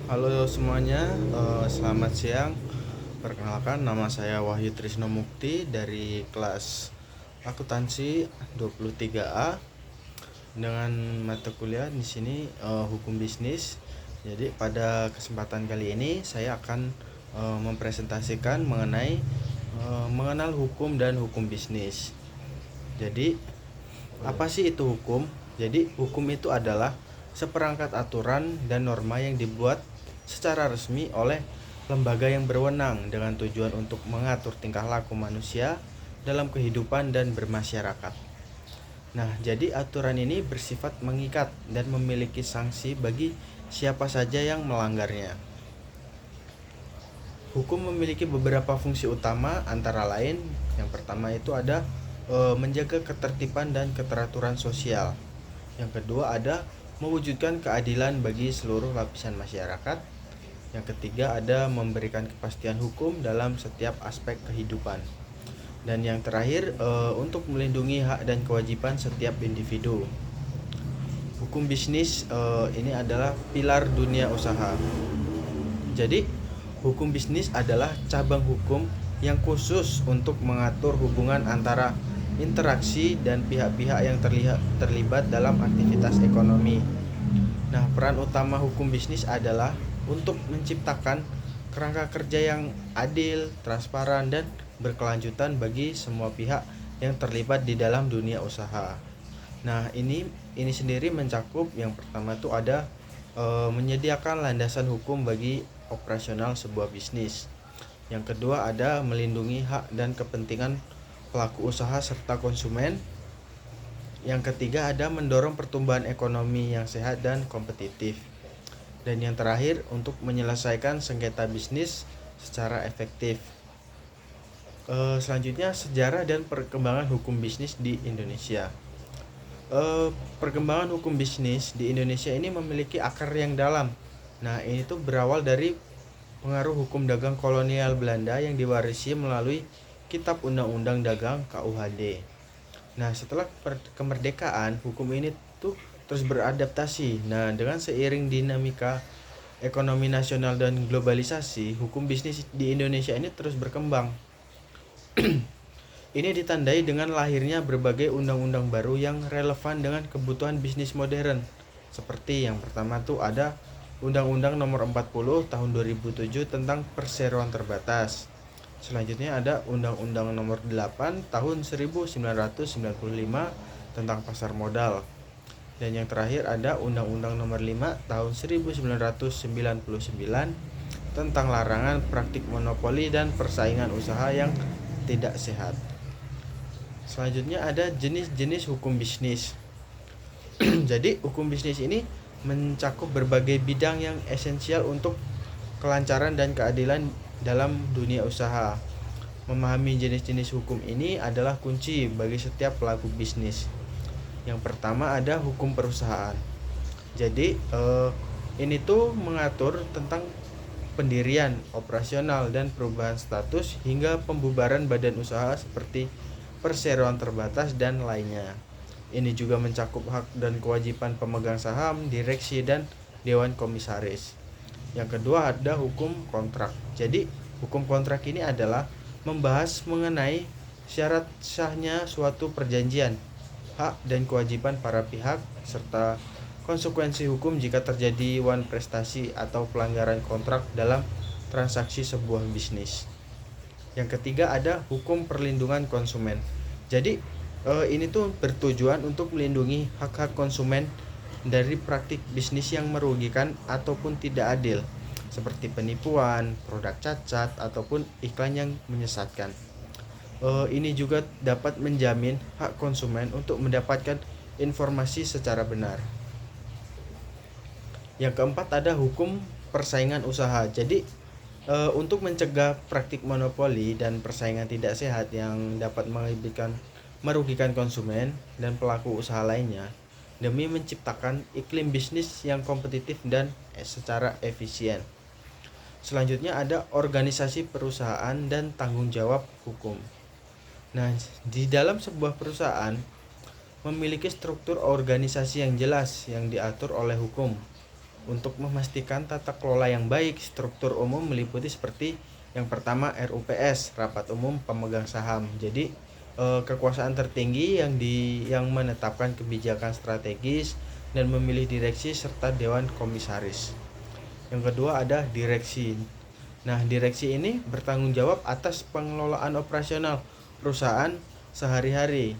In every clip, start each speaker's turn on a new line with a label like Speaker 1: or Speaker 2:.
Speaker 1: Halo semuanya, selamat siang. Perkenalkan, nama saya Wahyu Trisno Mukti dari kelas akuntansi 23A dengan mata kuliah di sini hukum bisnis. Jadi pada kesempatan kali ini saya akan mempresentasikan mengenai mengenal hukum dan hukum bisnis. Jadi apa sih itu hukum? Jadi hukum itu adalah seperangkat aturan dan norma yang dibuat secara resmi oleh lembaga yang berwenang dengan tujuan untuk mengatur tingkah laku manusia dalam kehidupan dan bermasyarakat. Nah, jadi aturan ini bersifat mengikat dan memiliki sanksi bagi siapa saja yang melanggarnya. Hukum memiliki beberapa fungsi utama, antara lain yang pertama itu ada menjaga ketertiban dan keteraturan sosial. Yang kedua ada mewujudkan keadilan bagi seluruh lapisan masyarakat. Yang ketiga ada memberikan kepastian hukum dalam setiap aspek kehidupan. Dan yang terakhir untuk melindungi hak dan kewajiban setiap individu. Hukum bisnis ini adalah pilar dunia usaha. Jadi hukum bisnis adalah cabang hukum yang khusus untuk mengatur hubungan antara interaksi dan pihak-pihak yang terlibat dalam aktivitas ekonomi. Nah, peran utama hukum bisnis adalah untuk menciptakan kerangka kerja yang adil, transparan, dan berkelanjutan bagi semua pihak yang terlibat di dalam dunia usaha. Nah, ini sendiri mencakup yang pertama itu ada menyediakan landasan hukum bagi operasional sebuah bisnis. Yang kedua ada melindungi hak dan kepentingan pelaku usaha serta konsumen. Yang ketiga ada mendorong pertumbuhan ekonomi yang sehat dan kompetitif. Dan yang terakhir untuk menyelesaikan sengketa bisnis secara efektif. Selanjutnya sejarah dan perkembangan hukum bisnis di Indonesia. Perkembangan hukum bisnis di Indonesia ini memiliki akar yang dalam. Nah, ini tuh berawal dari pengaruh hukum dagang kolonial Belanda yang diwarisi melalui Kitab Undang-Undang Dagang KUHD. Nah, setelah kemerdekaan, hukum ini tuh terus beradaptasi. Nah, dengan seiring dinamika ekonomi nasional dan globalisasi, hukum bisnis di Indonesia ini terus berkembang. Ini ditandai dengan lahirnya berbagai undang-undang baru yang relevan dengan kebutuhan bisnis modern. Seperti yang pertama tuh ada Undang-Undang Nomor 40 Tahun 2007 tentang perseroan terbatas. Selanjutnya ada Undang-Undang Nomor 8 Tahun 1995 tentang pasar modal. Dan yang terakhir ada Undang-Undang Nomor 5 Tahun 1999 tentang larangan praktik monopoli dan persaingan usaha yang tidak sehat. Selanjutnya ada jenis-jenis hukum bisnis. Jadi hukum bisnis ini mencakup berbagai bidang yang esensial untuk kelancaran dan keadilan dalam dunia usaha. Memahami jenis-jenis hukum ini adalah kunci bagi setiap pelaku bisnis. Yang pertama ada hukum perusahaan. Jadi ini tuh mengatur tentang pendirian, operasional, dan perubahan status hingga pembubaran badan usaha seperti perseroan terbatas dan lainnya. Ini juga mencakup hak dan kewajiban pemegang saham, direksi, dan dewan komisaris. Yang kedua ada hukum kontrak. Jadi hukum kontrak ini adalah membahas mengenai syarat sahnya suatu perjanjian, hak dan kewajiban para pihak, serta konsekuensi hukum jika terjadi wan prestasi atau pelanggaran kontrak dalam transaksi sebuah bisnis. Yang ketiga ada hukum perlindungan konsumen. Jadi ini tuh bertujuan untuk melindungi hak-hak konsumen dari praktik bisnis yang merugikan ataupun tidak adil, seperti penipuan, produk cacat, ataupun iklan yang menyesatkan. Ini juga dapat menjamin hak konsumen untuk mendapatkan informasi secara benar. Yang keempat ada hukum persaingan usaha. Jadi untuk mencegah praktik monopoli dan persaingan tidak sehat yang dapat merugikan konsumen dan pelaku usaha lainnya, demi menciptakan iklim bisnis yang kompetitif dan secara efisien. Selanjutnya ada organisasi perusahaan dan tanggung jawab hukum. Nah, di dalam sebuah perusahaan memiliki struktur organisasi yang jelas yang diatur oleh hukum. Untuk memastikan tata kelola yang baik, struktur umum meliputi seperti yang pertama RUPS, rapat umum pemegang saham. Jadi kekuasaan tertinggi yang menetapkan kebijakan strategis dan memilih direksi serta dewan komisaris. Yang kedua ada direksi. Nah, direksi ini bertanggung jawab atas pengelolaan operasional perusahaan sehari-hari.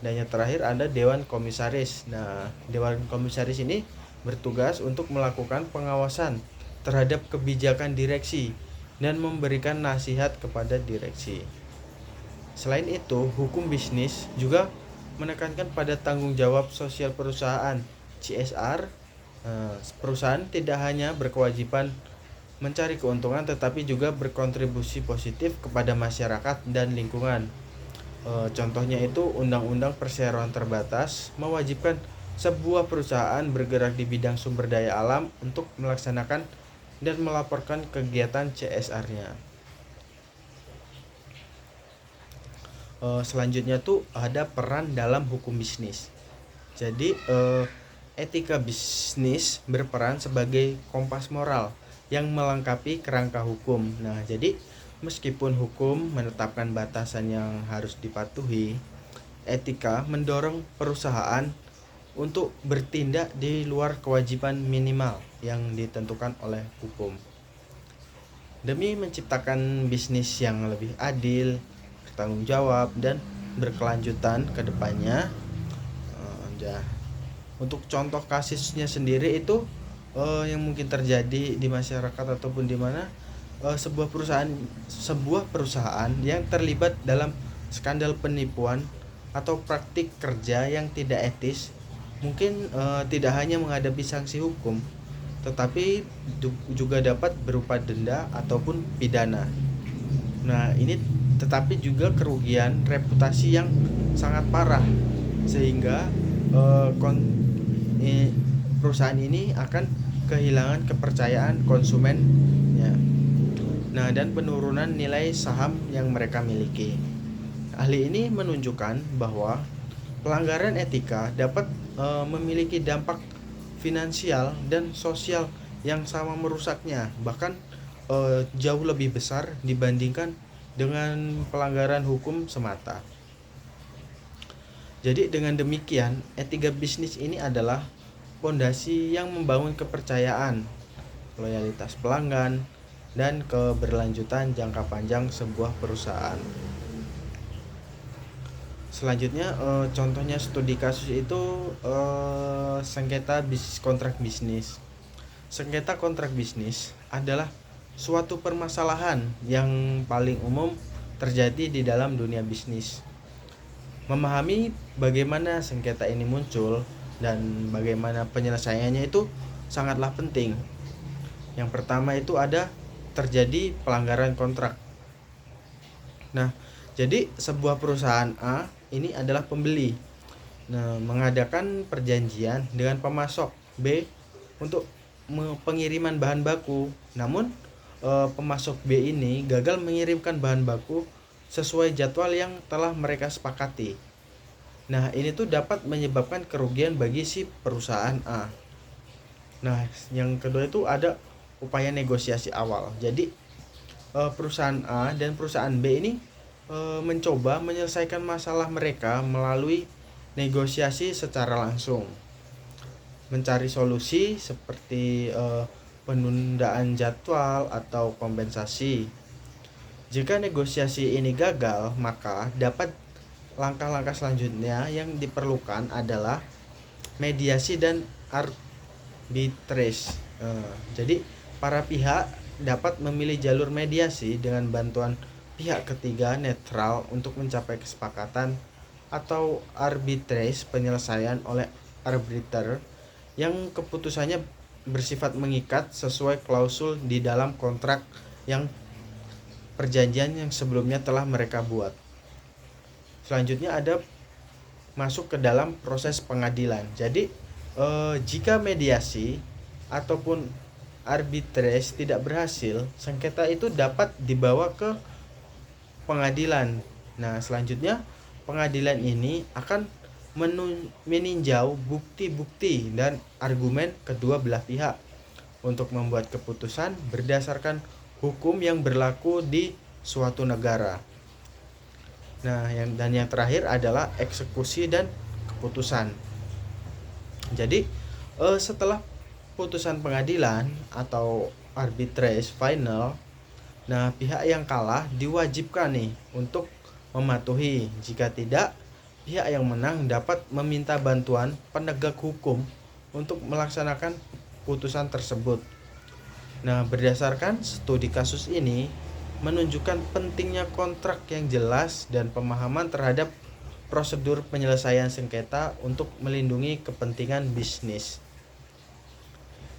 Speaker 1: Dan yang terakhir ada dewan komisaris. Nah, dewan komisaris ini bertugas untuk melakukan pengawasan terhadap kebijakan direksi dan memberikan nasihat kepada direksi. Selain itu, hukum bisnis juga menekankan pada tanggung jawab sosial perusahaan (CSR). Perusahaan tidak hanya berkewajiban mencari keuntungan tetapi juga berkontribusi positif kepada masyarakat dan lingkungan. Contohnya itu Undang-Undang Perseroan Terbatas mewajibkan sebuah perusahaan bergerak di bidang sumber daya alam untuk melaksanakan dan melaporkan kegiatan CSR-nya. Selanjutnya tuh ada peran dalam hukum bisnis. Jadi etika bisnis berperan sebagai kompas moral yang melengkapi kerangka hukum. Nah, jadi meskipun hukum menetapkan batasan yang harus dipatuhi, etika mendorong perusahaan untuk bertindak di luar kewajiban minimal yang ditentukan oleh hukum. Demi menciptakan bisnis yang lebih adil, bertanggung jawab, dan berkelanjutan ke depannya. Untuk contoh kasusnya sendiri itu yang mungkin terjadi di masyarakat ataupun di mana sebuah perusahaan yang terlibat dalam skandal penipuan atau praktik kerja yang tidak etis mungkin tidak hanya menghadapi sanksi hukum tetapi juga dapat berupa denda ataupun pidana. Nah, ini tetapi juga kerugian reputasi yang sangat parah sehingga perusahaan ini akan kehilangan kepercayaan konsumennya. Nah, dan penurunan nilai saham yang mereka miliki. Ahli ini menunjukkan bahwa pelanggaran etika dapat memiliki dampak finansial dan sosial yang sama merusaknya, bahkan jauh lebih besar dibandingkan dengan pelanggaran hukum semata. Jadi dengan demikian, etika bisnis ini adalah fondasi yang membangun kepercayaan, loyalitas pelanggan, dan keberlanjutan jangka panjang sebuah perusahaan. Selanjutnya contohnya studi kasus itu sengketa kontrak bisnis. Sengketa kontrak bisnis adalah suatu permasalahan yang paling umum terjadi di dalam dunia bisnis. Memahami bagaimana sengketa ini muncul dan bagaimana penyelesaiannya itu sangatlah penting. Yang pertama itu ada terjadi pelanggaran kontrak. Nah, jadi sebuah perusahaan A ini adalah pembeli. Nah, mengadakan perjanjian dengan pemasok B untuk pengiriman bahan baku. Namun pemasok B ini gagal mengirimkan bahan baku sesuai jadwal yang telah mereka sepakati. Nah, ini tuh dapat menyebabkan kerugian bagi si perusahaan A. Nah, yang kedua itu ada upaya negosiasi awal. Jadi perusahaan A dan perusahaan B ini mencoba menyelesaikan masalah mereka melalui negosiasi secara langsung, mencari solusi seperti penundaan jadwal atau kompensasi. Jika negosiasi ini gagal, maka langkah-langkah selanjutnya yang diperlukan adalah mediasi dan arbitrase. Jadi para pihak dapat memilih jalur mediasi dengan bantuan pihak ketiga netral untuk mencapai kesepakatan, atau arbitrase penyelesaian oleh arbiter yang keputusannya bersifat mengikat sesuai klausul di dalam kontrak yang perjanjian yang sebelumnya telah mereka buat. Selanjutnya ada masuk ke dalam proses pengadilan. Jadi jika mediasi ataupun arbitrase tidak berhasil, sengketa itu dapat dibawa ke pengadilan. Nah, selanjutnya pengadilan ini akan meninjau bukti-bukti dan argumen kedua belah pihak. untuk membuat keputusan berdasarkan hukum yang berlaku di suatu negara. Nah, yang terakhir adalah eksekusi dan keputusan. Jadi, setelah putusan pengadilan atau arbitrage final, nah pihak yang kalah diwajibkan nih untuk mematuhi. Jika tidak, pihak yang menang dapat meminta bantuan penegak hukum untuk melaksanakan putusan tersebut. Nah, berdasarkan studi kasus ini menunjukkan pentingnya kontrak yang jelas dan pemahaman terhadap prosedur penyelesaian sengketa untuk melindungi kepentingan bisnis.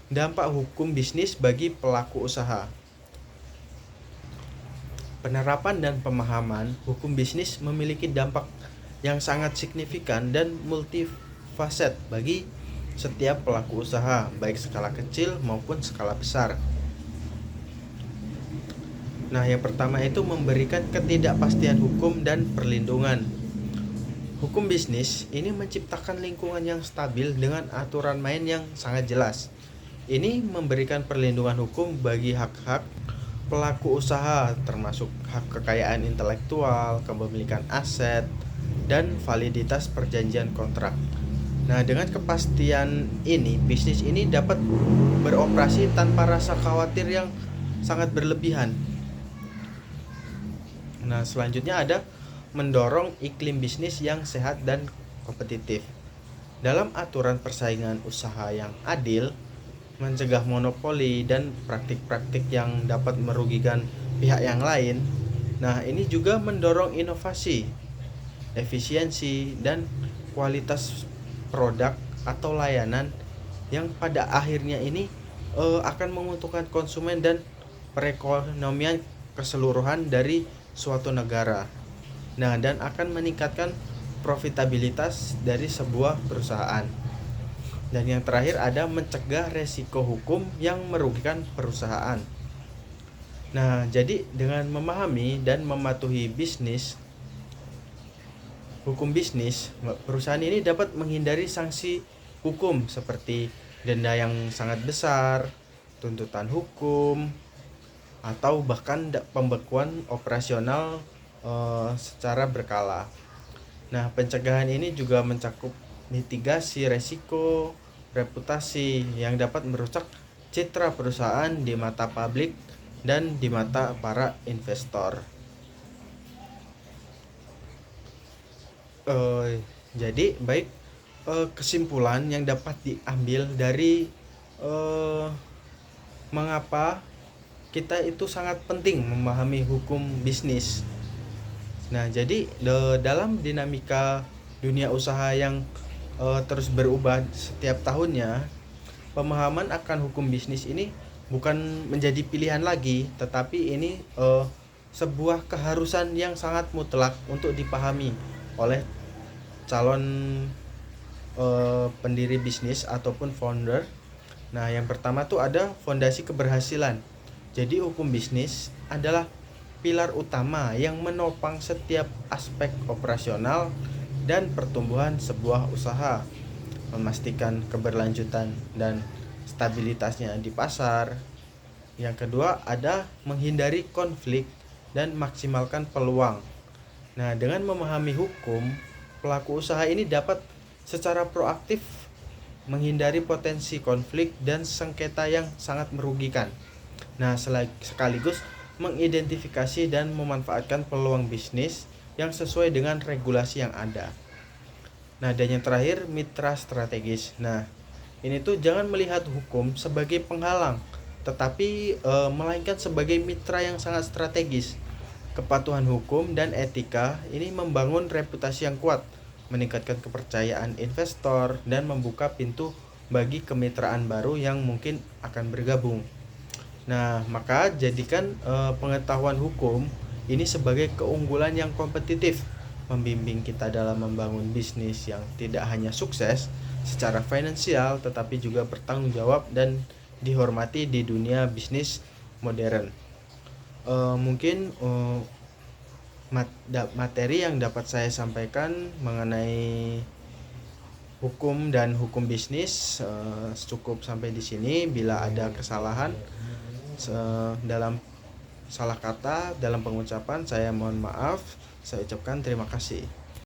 Speaker 1: Dampak hukum bisnis bagi pelaku usaha. Penerapan dan pemahaman hukum bisnis memiliki dampak yang sangat signifikan dan multifaset bagi setiap pelaku usaha, baik skala kecil maupun skala besar. Nah, yang pertama itu memberikan ketidakpastian hukum dan perlindungan. Hukum bisnis ini menciptakan lingkungan yang stabil dengan aturan main yang sangat jelas. Ini memberikan perlindungan hukum bagi hak-hak pelaku usaha, termasuk hak kekayaan intelektual, kepemilikan aset, dan validitas perjanjian kontrak. Nah, dengan kepastian ini, bisnis ini dapat beroperasi tanpa rasa khawatir yang sangat berlebihan. Nah, selanjutnya ada mendorong iklim bisnis yang sehat dan kompetitif. Dalam aturan persaingan usaha yang adil, mencegah monopoli dan praktik-praktik yang dapat merugikan pihak yang lain. Nah, ini juga mendorong inovasi, efisiensi, dan kualitas produk atau layanan yang pada akhirnya ini akan menguntungkan konsumen dan perekonomian keseluruhan dari suatu negara. Nah, dan akan meningkatkan profitabilitas dari sebuah perusahaan. Dan yang terakhir ada mencegah resiko hukum yang merugikan perusahaan. Nah, jadi dengan memahami dan mematuhi hukum bisnis, perusahaan ini dapat menghindari sanksi hukum seperti denda yang sangat besar, tuntutan hukum, atau bahkan pembekuan operasional secara berkala. Nah, pencegahan ini juga mencakup mitigasi resiko reputasi yang dapat merusak citra perusahaan di mata publik dan di mata para investor. Jadi baik, kesimpulan yang dapat diambil dari mengapa kita itu sangat penting memahami hukum bisnis. Nah, jadi dalam dinamika dunia usaha yang terus berubah setiap tahunnya, pemahaman akan hukum bisnis ini bukan menjadi pilihan lagi, tetapi ini sebuah keharusan yang sangat mutlak untuk dipahami oleh calon pendiri bisnis ataupun founder. Nah, yang pertama tuh ada fondasi keberhasilan. Jadi hukum bisnis adalah pilar utama yang menopang setiap aspek operasional dan pertumbuhan sebuah usaha, memastikan keberlanjutan dan stabilitasnya di pasar. Yang kedua ada menghindari konflik dan maksimalkan peluang. Nah, dengan memahami hukum, pelaku usaha ini dapat secara proaktif menghindari potensi konflik dan sengketa yang sangat merugikan. Nah, sekaligus mengidentifikasi dan memanfaatkan peluang bisnis yang sesuai dengan regulasi yang ada. Nah, dan yang terakhir mitra strategis. Nah, ini tuh jangan melihat hukum sebagai penghalang, tetapi melainkan sebagai mitra yang sangat strategis. Kepatuhan hukum dan etika ini membangun reputasi yang kuat, meningkatkan kepercayaan investor, dan membuka pintu bagi kemitraan baru yang mungkin akan bergabung. Nah, maka jadikan pengetahuan hukum ini sebagai keunggulan yang kompetitif, membimbing kita dalam membangun bisnis yang tidak hanya sukses secara finansial, tetapi juga bertanggung jawab dan dihormati di dunia bisnis modern. Mungkin materi yang dapat saya sampaikan mengenai hukum dan hukum bisnis. Cukup sampai di sini. Bila ada kesalahan dalam salah kata dalam pengucapan, saya mohon maaf. Saya ucapkan terima kasih.